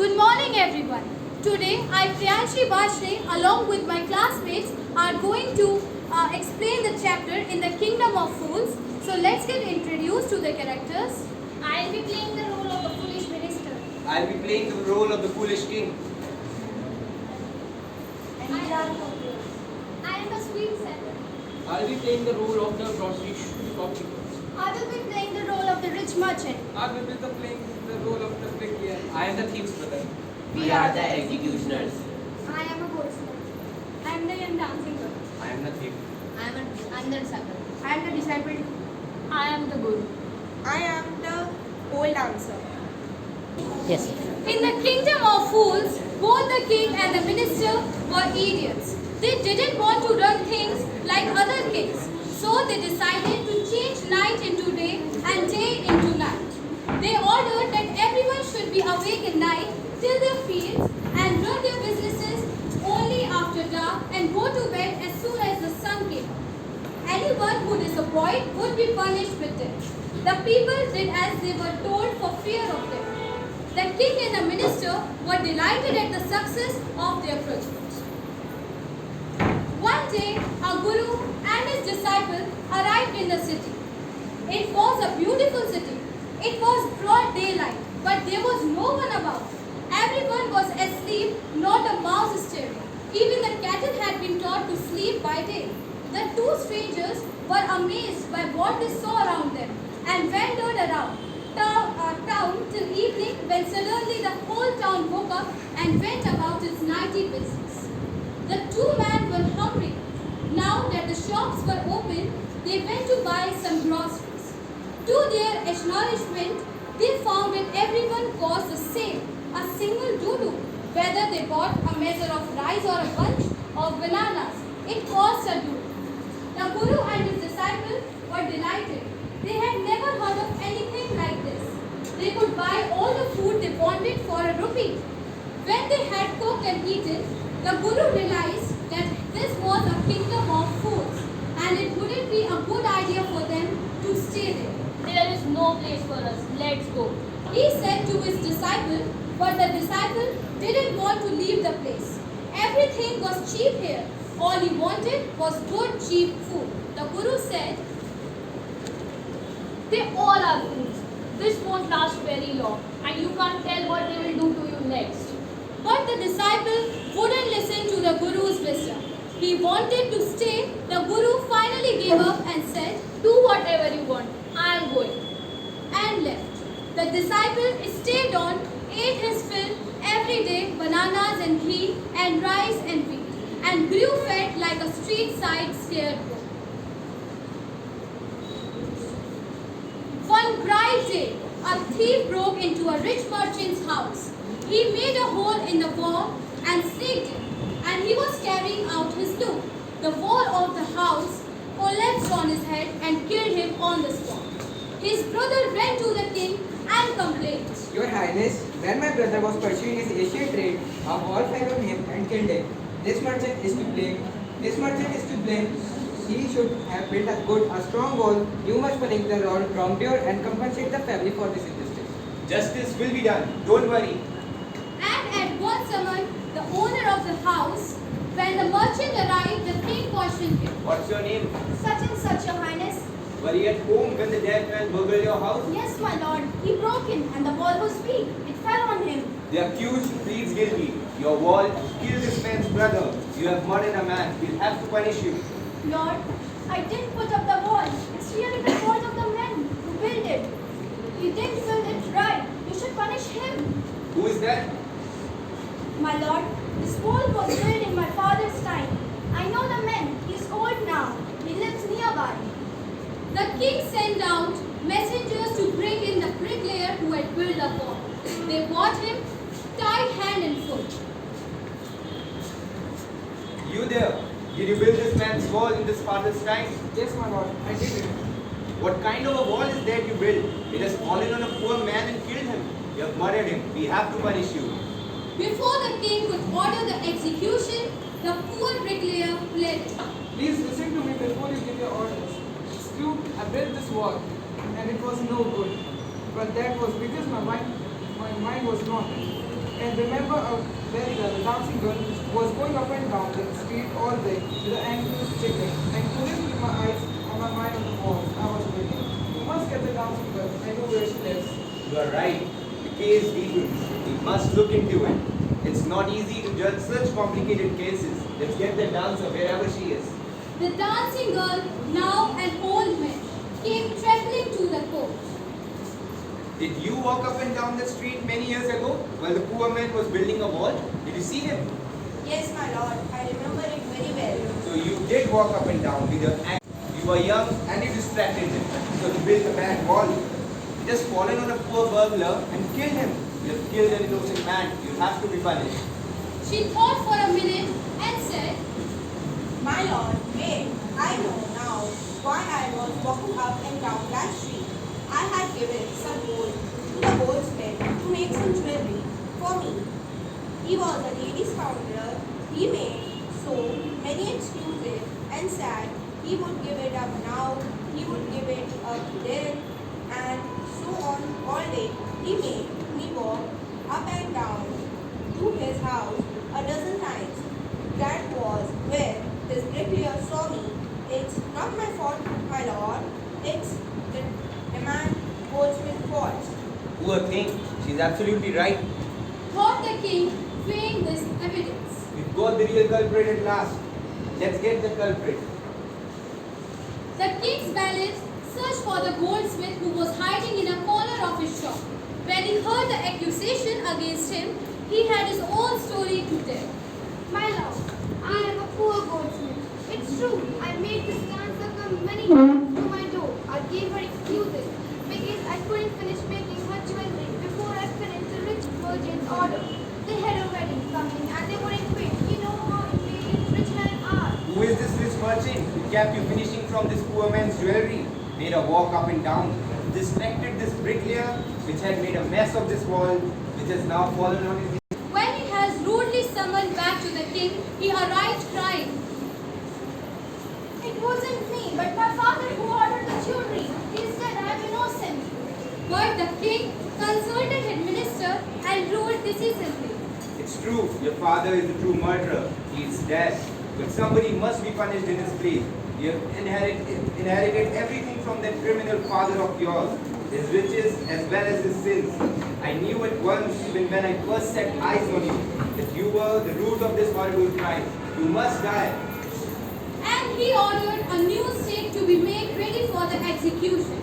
Good morning everyone. Today I, Priyanshi Bashre, along with my classmates are going to explain the chapter in the Kingdom of Fools. So let's get introduced to the characters. I'll be playing the role of the foolish minister. I'll be playing the role of the foolish king. I am the sweet seller. I'll be playing the role of the grocery shopkeeper. I will be playing the role of the rich merchant. I will be playing the role of the bricklayer. I am the thief's brother. We are the executioners. I am a goldsmith. I am the young dancing girl. I am the thief. I'm the disciple. I am the disciple. I am the guru. I am the old answer. Yes. In the Kingdom of Fools, both the king and the minister were idiots. They didn't want to run things like other kings. So they decided to change night into day and day into night. They ordered that everyone should be awake at night till their fields and run their businesses only after dark and go to bed as soon as the sun came up. Anyone who disobeyed would be punished with death. The people did as they were told for fear of them. The king and the minister were delighted at the success of their project. One day, a guru and his disciple arrived in the city. It was a beautiful city. It was broad daylight, but there was no one about. Everyone was asleep, not a mouse stirring. Even the cattle had been taught to sleep by day. The two strangers were amazed by what they saw around them and wandered around town till evening, when suddenly the whole town woke up and went about its nightly business. The two men were hungry. Now that the shops were open, they went to buy some groceries. To their astonishment, they found that everyone cost the same, a single doodoo. Whether they bought a measure of rice or a bunch of bananas, it cost a doodoo. The guru and his disciple were delighted. They had never heard of anything like this. They could buy all the food they wanted for a rupee. When they had cooked and eaten, the guru realized that this was a kingdom of fools and it wouldn't be a good idea for them to stay there. There is no place for us. Let's go. He said to his disciple, but the disciple didn't want to leave the place. Everything was cheap here. All he wanted was good, cheap food. The guru said, They all are fools. This won't last very long, and you can't tell what they will do to you next. but the disciple wouldn't listen to the guru's wisdom. He wanted to stay. The guru finally gave up and said, Do whatever you want. I am going. and left. The disciple stayed on, ate his fill every day, bananas and ghee and rice and wheat, and grew fat like a street side scarecrow. One bright day, a thief broke into a rich merchant's house. He made a hole in the wall and sneaked in, and he was carrying out his loot. The wall of the house collapsed on his head and killed him on the spot. His brother ran to the king and complained. Your Highness, when my brother was pursuing his Asian trade, a wall fell on him and killed him. This merchant is to blame. This merchant is to blame. He should have built a strong wall. You must punish the wrongdoer and compensate the family for this injustice. Justice will be done. Don't worry. And at one summon, the owner of the house. When the merchant arrived, the king questioned him. What's your name? Such and such, your highness. Were you at home when the dead man burgled your house? Yes, my lord. He broke in, and the wall was weak. It fell on him. The accused pleads guilty. Your wall killed this man's brother. You have murdered a man. We'll have to punish you. Lord, I didn't put up the wall. It's really the fault of the man who built it. He didn't build it right. You should punish him. Who is that? My lord, this wall was built in my father's time. I know the man. He's old now. He lives nearby. The king sent out messengers to bring in the bricklayer who had built the wall. They brought him, tied hand and foot. You there. Did you build this man's wall in this father's time? Yes, my lord, I did it. What kind of a wall is that you built? It has fallen on a poor man and killed him. You have murdered him. We have to punish you. Before the king could order the execution, the poor bricklayer pleaded. Please listen to me before you give your orders. It's true, I built this wall, and it was no good. But that was because my mind was not. can remember very well the dancing girl who was going up and down the street all day with an anxious chicken and couldn't keep my eyes on my mind on the walls. I was waiting. You must get the dancing girl. I know where she lives. You are right. The case deepens. We must look into it. It's not easy to judge such complicated cases. Let's get the dancer wherever she is. The dancing girl, now an old man, came trembling to the court. Did you walk up and down the street many years ago while the poor man was building a wall? Did you see him? Yes, my lord. I remember it very well. So you did walk up and down with your axe. You were young and you distracted him. So he built a bad wall. He just fallen on a poor burglar and killed him. You have killed an innocent man. You have to be punished. She thought for a minute and said, My lord, wait. I know now why I was walking up and down that street. I had given some gold to the goldsmith to make some jewelry for me. He was a lady scoundrel. He made so many excuses and said he would give it up now, he would give it up then, and so on all day. He made me walk up and down to his house a dozen times. That was where this bricklayer saw me. It's not my fault, my lord. It's the man goldsmith's fault. Poor thing. She's absolutely right. thought the king, weighing this evidence. We've got the real culprit at last. Let's get the culprit. The king's valets searched for the goldsmith who was hiding in a corner of his shop. When he heard the accusation against him, he had his own story to tell. My lord, I am a poor goldsmith. It's true, I made this dancer come many times to my door. I gave her excuses because I couldn't finish making her jewelry before I finished the rich merchant's order. They had a wedding coming and they wouldn't wait. You know how impatient rich men are. Who is this rich merchant who kept you finishing from this poor man's jewelry? Made a walk up and down, distracted this bricklayer, which had made a mess of this wall, which has now fallen on his head. When he has rudely summoned back to the king, he arrived crying. It wasn't me, but my father who ordered the jewelry. He said I am innocent. But the king consulted his minister and ruled decisively. It's true, your father is the true murderer. He is dead. But somebody must be punished in his place. You have inherited everything from that criminal father of yours, his riches as well as his sins. I knew at once, even when I first set eyes on you, that you were the root of this horrible crime. You must die. And he ordered a new stake to be made ready for the execution.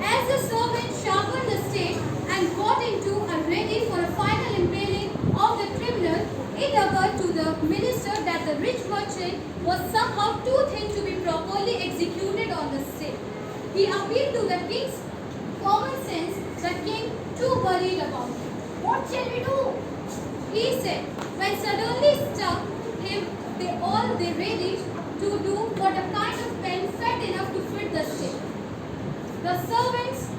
As the servant sharpened the stake and got into and ready for a final impaling of the criminal, it occurred to the minister that the rich merchant was somehow too thin to be properly executed on the stake. He appealed to the king's common sense, the king too worried about it. What shall we do? He said, when suddenly struck him, they ready to do what a kind of pen fat enough to fit the stake. The servants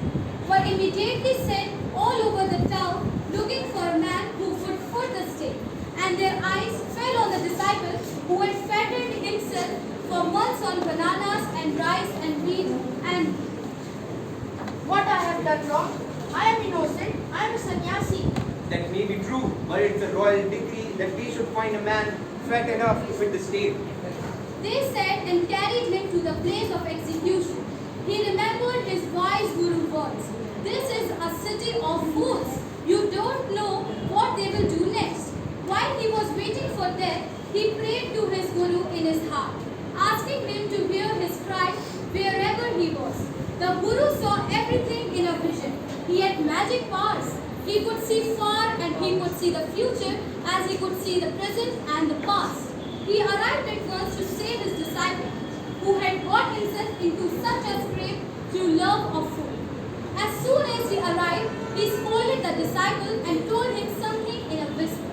were immediately sent all over the town looking for a man who would foot the stake, and their eyes fell on the disciple who had fattened himself for months on bananas and rice and wheat and What I have done wrong? I am innocent. I am a sannyasi. That may be true, but it's a royal decree that we should find a man fat enough to fit the stake. They said and carried him to the place of execution. He remembered his wise guru words. This is a city of fools. You don't know what they will do next. While he was waiting for death, he prayed to his guru in his heart, asking him to hear his cry wherever he was. The guru saw everything in a vision. He had magic powers. He could see far and he could see the future as he could see the present and the past. He arrived at once to save his disciple, who had got himself into such a scrape through love of food. As soon as he arrived, he scolded the disciple and told him something in a whisper.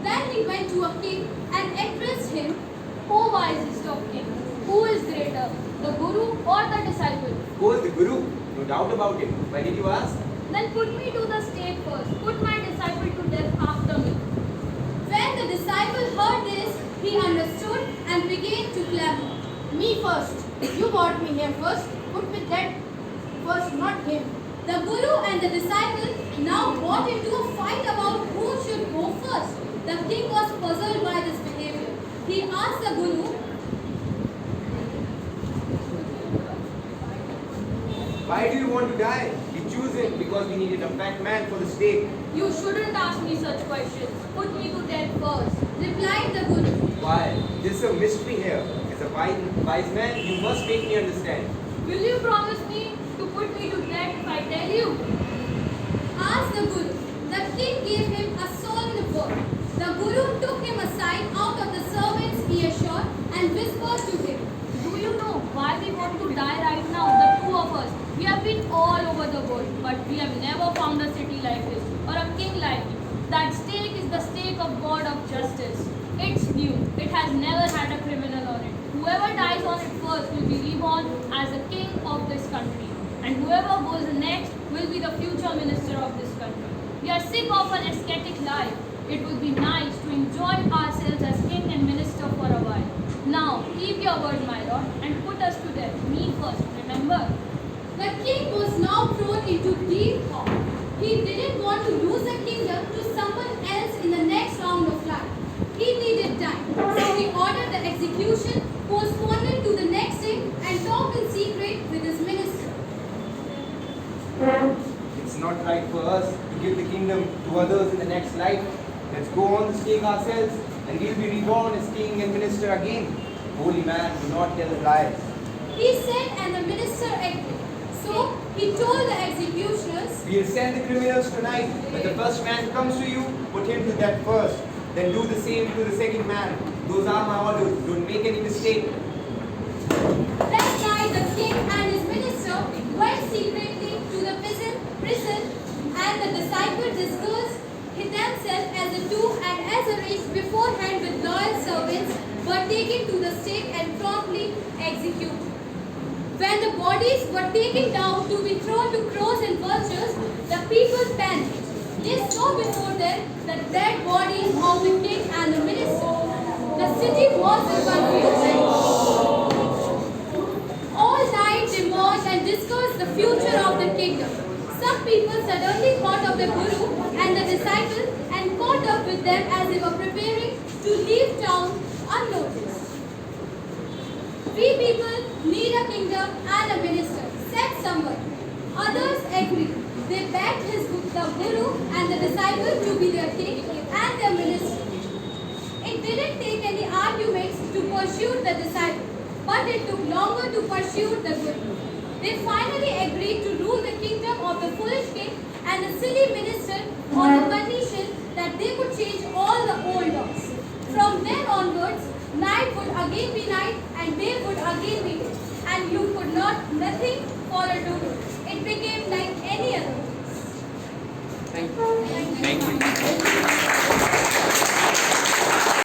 Then he went to a king and addressed him, O wisest of kings, who is greater, the guru or the disciple? Who is the guru? No doubt about it. Why did you ask? Then put me to the stake first. Put my disciple to death after me. when the disciple heard this, he understood and began to clamor. Me first. You brought me here first. Put me dead first, not him. The guru and the disciple now got into a fight about who should go die. We choose him because we needed a fat man for the stake. You shouldn't ask me such questions. Put me to death first, replied the Guru. Why? There's a mystery here. As a wise man, you must make me understand. Will you promise me to put me to death if I tell you? Asked the Guru. The king gave him a solemn word. The Guru took him aside out of the servant's earshot and whispered to him. Do you know why we want to die right now, the two of us? We have been all over the world, but we have never found a city like this or a king like you. That stake is the stake of God of justice. It's new. It has never had a criminal on it. Whoever dies on it first will be reborn as the king of this country. And whoever goes next will be the future minister of this country. We are sick of an ascetic life. It would be nice to enjoy ourselves as king and minister for a while. Now, keep your word, my lord, and put us to death. Me first, remember? The king was now thrown into deep thought. He didn't want to lose the kingdom to someone else in the next round of life. He needed time. So he ordered the execution, postponed it to the next day, and talked in secret with his minister. It's not right for us to give the kingdom to others in the next life. Let's go on the stake ourselves, and we'll be reborn as king and minister again. Holy man, do not tell lies. He said, and the minister agreed. So he told the executioners, We'll send the criminals tonight. When the first man comes to you, put him to death first. Then do the same to the second man. Those are my orders. Don't make any mistake. that night the king and his minister went secretly to the prison, and the disciples discussed themselves as the two, and as arranged beforehand with loyal servants, were taken to the stake and promptly executed. When the bodies were taken down to be thrown to crows and vultures, the people panicked. They saw before them the dead bodies of the king and the minister. The city was in confusion. All night they mourned and discussed the future of the kingdom. Some people suddenly thought of the Guru and the disciples and caught up with them as they were preparing to leave town unnoticed. We people need a kingdom and a minister, said someone. Others agreed. They begged the Guru and the disciple to be their king and their minister. It didn't take any arguments to pursue the disciple, but it took longer to pursue the Guru. They finally agreed to rule the kingdom of the foolish king and the silly minister on the condition that they could change all the old laws. From then onwards, night would again be night and day would again be day, and you could not nothing for a doodle. It became like any other. Thank you.